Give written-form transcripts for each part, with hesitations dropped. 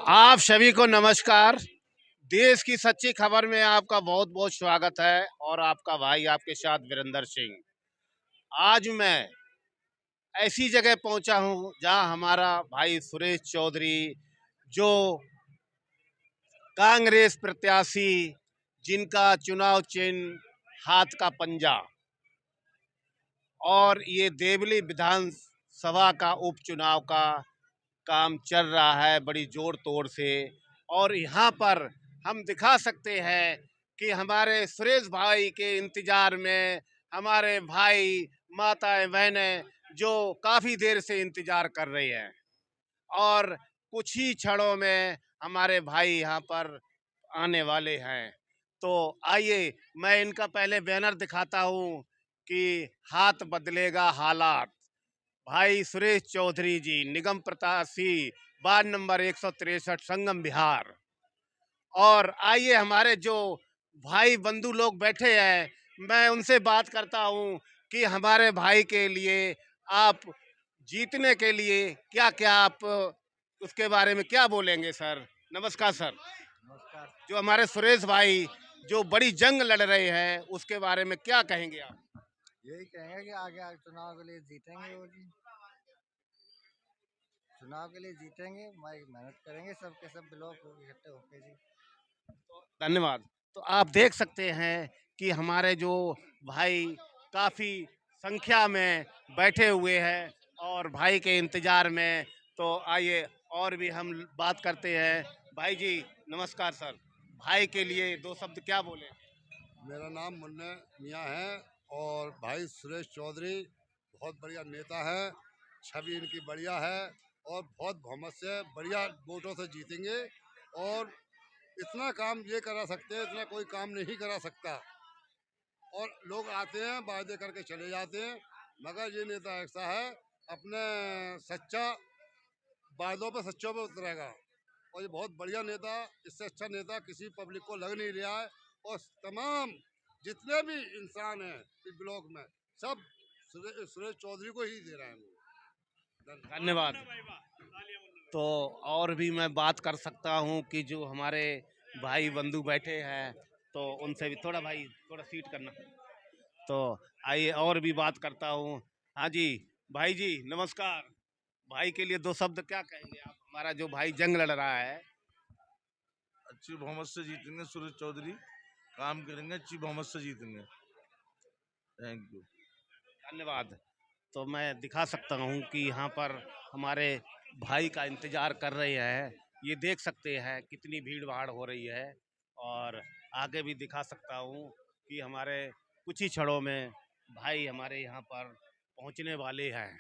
आप सभी को नमस्कार। देश की सच्ची खबर में आपका बहुत बहुत स्वागत है और आपका भाई आपके साथ वीरेंद्र सिंह। आज मैं ऐसी जगह पहुंचा हूं जहां हमारा भाई सुरेश चौधरी, जो कांग्रेस प्रत्याशी, जिनका चुनाव चिन्ह हाथ का पंजा, और ये देवली विधानसभा का उपचुनाव का काम चल रहा है बड़ी जोर तोड़ से। और यहाँ पर हम दिखा सकते हैं कि हमारे सुरेश भाई के इंतजार में हमारे भाई, माताएं, बहनें जो काफ़ी देर से इंतजार कर रही हैं, और कुछ ही क्षणों में हमारे भाई यहाँ पर आने वाले हैं। तो आइए मैं इनका पहले बैनर दिखाता हूँ कि हाथ बदलेगा हालात। भाई सुरेश चौधरी जी, निगम प्रत्याशी, वार्ड नंबर 163, संगम बिहार। और आइए हमारे जो भाई बंधु लोग बैठे हैं, मैं उनसे बात करता हूं कि हमारे भाई के लिए आप जीतने के लिए क्या क्या आप उसके बारे में क्या बोलेंगे सर? नमस्कार सर। नमस्कार। जो हमारे सुरेश भाई जो बड़ी जंग लड़ रहे हैं, उसके बारे में क्या कहेंगे आप? यही कहेंगे कि आगे आगे चुनाव के लिए जीतेंगे वो जी। चुनाव के लिए जीतेंगे, मेहनत करेंगे, सबके सब ब्लॉक इकट्ठे होके जी। धन्यवाद। तो आप देख सकते हैं कि हमारे जो भाई काफ़ी संख्या में बैठे हुए हैं और भाई के इंतज़ार में। तो आइए और भी हम बात करते हैं। भाई जी नमस्कार सर। भाई के लिए दो शब्द क्या बोले? मेरा नाम मुन्ना मियाँ है और भाई सुरेश चौधरी बहुत बढ़िया नेता है। छवि इनकी बढ़िया है और बहुत बहुमत से बढ़िया वोटों से जीतेंगे। और इतना काम ये करा सकते हैं, इतना कोई काम नहीं करा सकता। और लोग आते हैं वादे करके चले जाते हैं, मगर ये नेता ऐसा है, अपने सच्चा वादों पे सच्चों पे उतरेगा। और ये बहुत बढ़िया नेता, इससे अच्छा नेता किसी पब्लिक को लग नहीं रहा है। और तमाम जितने भी इंसान हैं इस ब्लॉक में, सब सुरेश चौधरी को ही दे रहे हैं। धन्यवाद। तो और भी मैं बात कर सकता हूँ कि जो हमारे भाई बंधु बैठे हैं, तो उनसे भी थोड़ा, भाई थोड़ा सीट करना। तो आइए और भी बात करता हूँ। हाँ जी, भाई जी नमस्कार। भाई के लिए दो शब्द क्या कहेंगे आप? हमारा जो भाई जंग लड़ रहा है। अच्छी बहुमत से जीतेंगे सुरेश चौधरी, काम करेंगे, अच्छी बहुमत से जीतेंगे। Thank you. धन्यवाद। तो मैं दिखा सकता हूँ कि यहाँ पर हमारे भाई का इंतजार कर रहे हैं। ये देख सकते हैं कितनी भीड़ भाड़ हो रही है। और आगे भी दिखा सकता हूँ कि हमारे कुछ ही क्षणों में भाई हमारे यहाँ पर पहुँचने वाले हैं।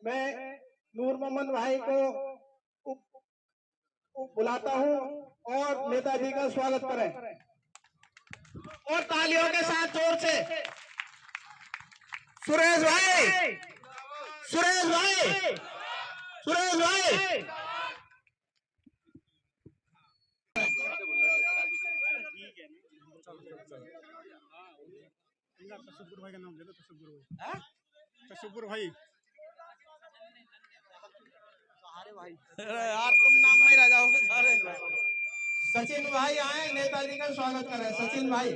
मैं नूर मोहम्मद भाई को बुलाता हूं और नेताजी का स्वागत करें और तालियों के साथ जोर से। सुरेश भाई, सुरेश भाई, सुरेश भाई। तशब्बुर भाई का नाम ले लो, तशब्बुर भाई। तशब्बुर भाई, यार तुम नाम में रह जाओगे सारे। सचिन भाई आए, नेताजी का स्वागत करें। सचिन भाई,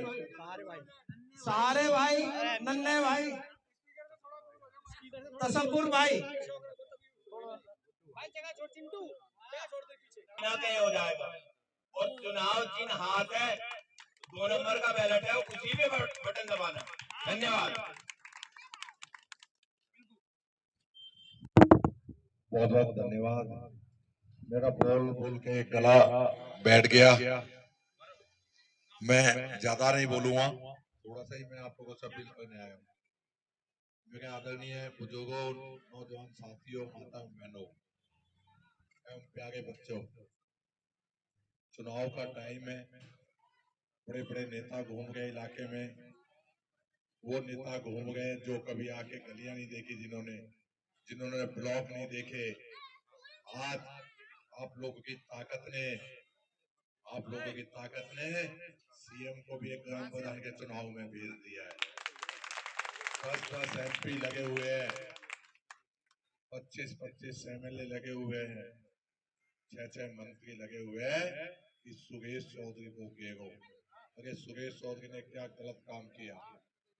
सहारे भाई, नन्हे भाई, तशब्बुर भाई। हो जाएगा। और चुनाव चिन्ह हाथ है, 2 नंबर का बैलेट है, उसी पे बटन दबाना। धन्यवाद। बहुत बहुत धन्यवाद। मेरा बोल बोल के गला बैठ गया। मैं ज्यादा नहीं बोलूंगा, थोड़ा सा ही मैं आप लोगों से अपील करने आया हूँ। मेरे आदरणीय बुजुर्गों, नौजवान साथियों, माता बहनों एवं प्यारे बच्चों, चुनाव का टाइम है। बड़े बड़े नेता घूम गए इलाके में, वो नेता घूम गए जो कभी आके गलियां नहीं देखी, जिन्होंने ब्लॉक नहीं देखे। आज आप लोगों की ताकत ने सीएम को भी एक ग्राम प्रधान के चुनाव में भेज दिया है। 10-10 MP लगे हुए हैं, 25-25 MLA लगे हुए हैं, 6-6 मंत्री लगे हुए हैं कि सुरेश चौधरी को घेरो। अरे सुरेश चौधरी ने क्या गलत काम किया?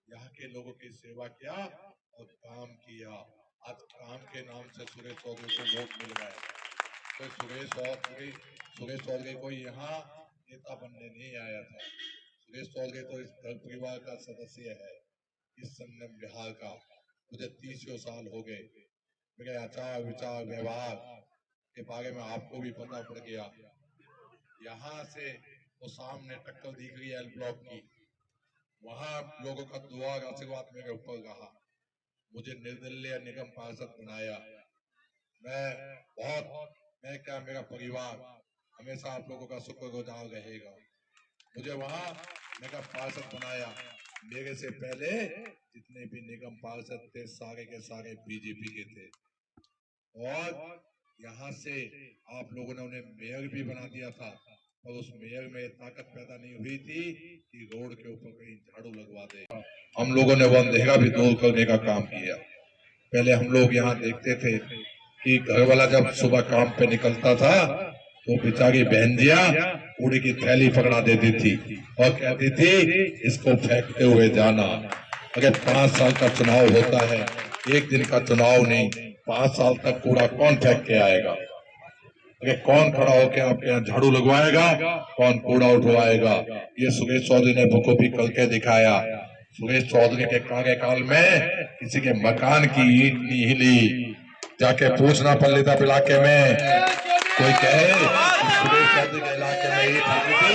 यहाँ के लोगों की सेवा किया और काम किया। आज काम के नाम से सुरेश चौधरी को वोट मिल गए। तो सुरेश चौधरी कोई यहाँ नेता बनने नहीं आया था। सुरेश चौधरी तो इस दल परिवार का सदस्य है, इस संगम बिहार का। मुझे 30 साल हो गए। मेरे आचार विचार व्यवहार के बारे में आपको भी पता पड़ गया। यहाँ से वो सामने टक्कर दिख रही है एल ब्लॉक की, वहां लोगों का दुआ आशीर्वाद मेरे ऊपर रहा। मुझे निर्दलीय निगम पार्षद बनाया। मेरा परिवार हमेशा आप लोगों का शुक्रगुजार रहेगा। मुझे वहां निगम पार्षद बनाया। मेरे से पहले जितने भी निगम पार्षद थे सारे के सारे बीजेपी के थे, और यहाँ से आप लोगों ने उन्हें मेयर भी बना दिया था, और उस मेयर में ताकत पैदा नहीं हुई थी कि रोड के ऊपर कहीं झाड़ू लगवा दे। हम लोगों ने वो अंधेरा भी दूर करने का काम किया। पहले हम लोग यहाँ देखते थे कि घर वाला जब सुबह काम पे निकलता था तो बेचारी बहनजिया कूड़े की थैली पकड़ा देती थी और कहती थी इसको फेंकते हुए जाना। अगर 5 साल का चुनाव होता है, एक दिन का चुनाव नहीं, 5 साल तक कूड़ा कौन फेंक के आएगा? अरे कौन खड़ा होकर आपके यहाँ झाड़ू लगवाएगा? कौन कूड़ा उठवाएगा? ये सुरेश चौधरी ने बखूबी करके दिखाया। सुरेश चौधरी के कार्यकाल में किसी के मकान की ईंट नहीं हिली। जाके पूछना पल्लिता इलाके में, कोई कहे कि सुरेश चौधरी के इलाके में ईंट हिली थी?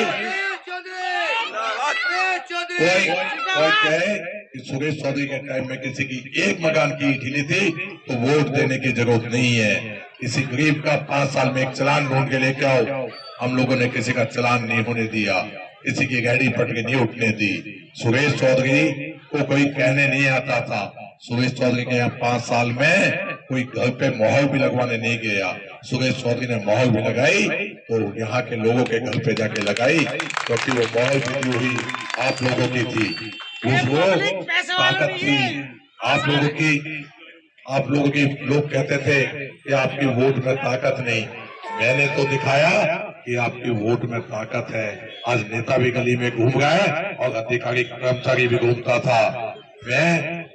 कोई कहे कि सुरेश चौधरी के टाइम में किसी की एक मकान की ईंट हिली थी तो वोट देने की जरूरत नहीं है। किसी गरीब का 5 साल में एक चालान ढूंढ के लेके आओ। हम लोगों ने किसी का चालान नहीं होने दिया, किसी की गाड़ी पट के नहीं उठने दी। सुरेश चौधरी को कोई कहने नहीं आता था। सुरेश चौधरी के यहाँ 5 साल में कोई घर पे मोहर भी लगवाने नहीं गया। सुरेश चौधरी ने मोहर भी लगाई तो यहाँ के लोगों के घर पे जाके लगाई, क्योंकि वो मोहर बिकी हुई आप लोगों की थी। उसको ताकत थी आप लोगों की। लोग कहते थे कि आपकी वोट में ताकत नहीं। मैंने तो दिखाया कि आपकी वोट में ताकत है। आज नेता भी गली में घूम गए और अधिकारी कर्मचारी भी घूमता था।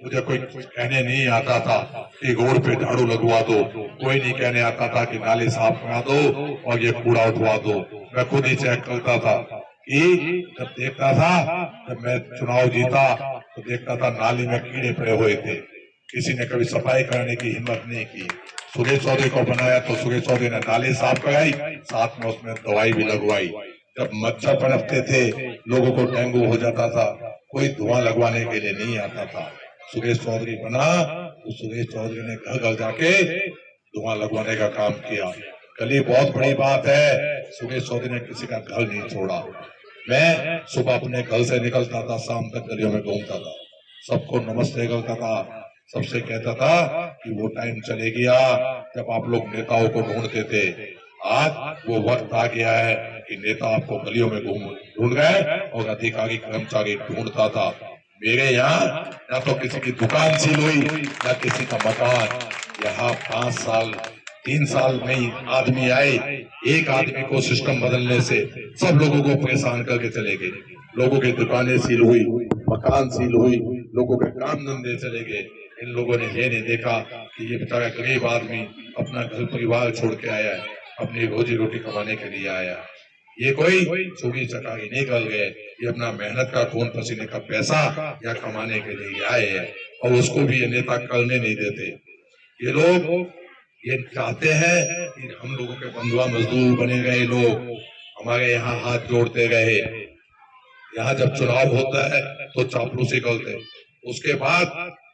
मुझे कोई कहने नहीं आता था कि रोड पे झाड़ू लगवा दो, कोई नहीं कहने आता था कि नाले साफ करा दो और ये कूड़ा उठवा दो। मैं खुद ही चेक करता था कि जब देखता था, जब मैं चुनाव जीता तो देखता था नाली में कीड़े पड़े हुए थे। किसी ने कभी सफाई करने की हिम्मत नहीं की। सुरेश चौधरी को बनाया तो सुरेश चौधरी ने नाली साफ कराई, साथ में उसमें दवाई भी लगवाई। जब मच्छर पनपते थे, लोगों को डेंगू हो जाता था, कोई धुआं लगवाने के लिए नहीं आता था। सुरेश चौधरी बना तो सुरेश चौधरी ने घर घर जाके धुआं लगवाने का काम किया। गली बहुत बड़ी बात है, सुरेश चौधरी ने किसी का घर नहीं छोड़ा। मैं सुबह अपने घर से निकलता था, शाम तक गलियों में घूमता था, सबको नमस्ते करता था, सबसे कहता था कि वो टाइम चले गया जब आप लोग नेताओं को ढूंढते थे। आज वो वक्त आ गया है कि नेता आपको गलियों में ढूंढ गए और अधिकारी कर्मचारी ढूंढता था। मेरे यहाँ न तो किसी की दुकान सील हुई, न किसी का मकान। यहाँ 5 साल 3 साल में ही आदमी आए, एक आदमी को सिस्टम बदलने से सब लोगों को परेशान करके चले गए। लोगों की दुकानें सील हुई, मकान सील हुई, लोगों के काम धंधे चले गए। इन लोगों ने ये नहीं देखा कि ये बेचारा गरीब आदमी अपना घर परिवार छोड़ के आया है, अपनी रोजी रोटी कमाने के लिए आया। ये कोई चोरी चकारी नहीं कर गए, ये अपना मेहनत का खून पसीने का पैसा या कमाने के लिए आए हैं, और उसको भी ये नेता करने नहीं देते। ये लोग ये चाहते हैं कि हम लोगों के बंधुआ मजदूर बने गए लोग हमारे यहाँ हाथ जोड़ते रहे। यहाँ जब चुनाव होता है तो चापलूसी करते, उसके बाद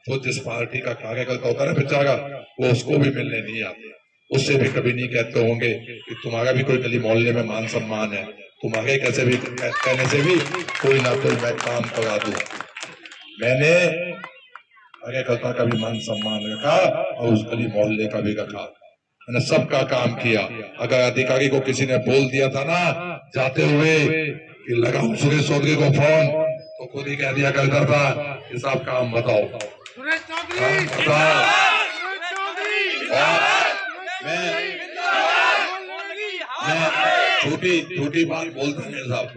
वो जिस पार्टी का कार्यकर्ता होता है ना बेचारा, वो उसको भी मिलने नहीं आते, उससे भी कभी नहीं कहते होंगे कि तुम्हारा भी कोई गली मोहल्ले में मान सम्मान है, तुम्हारे कैसे भी कहने से भी कोई ना कोई मैं काम करा दूं। मैंने कार्यकर्ता का भी मान सम्मान रखा और उस गली मोहल्ले का भी रखा, मैंने सबका काम किया। अगर अधिकारी को किसी ने बोल दिया था ना जाते हुए कि लगाओ सुरेश चौधरी को फोन, तो खुद ही कह दिया करता था कि साहब काम बताओ, काम बताओ। मैं छोटी छोटी बात बोलता नहीं साहब,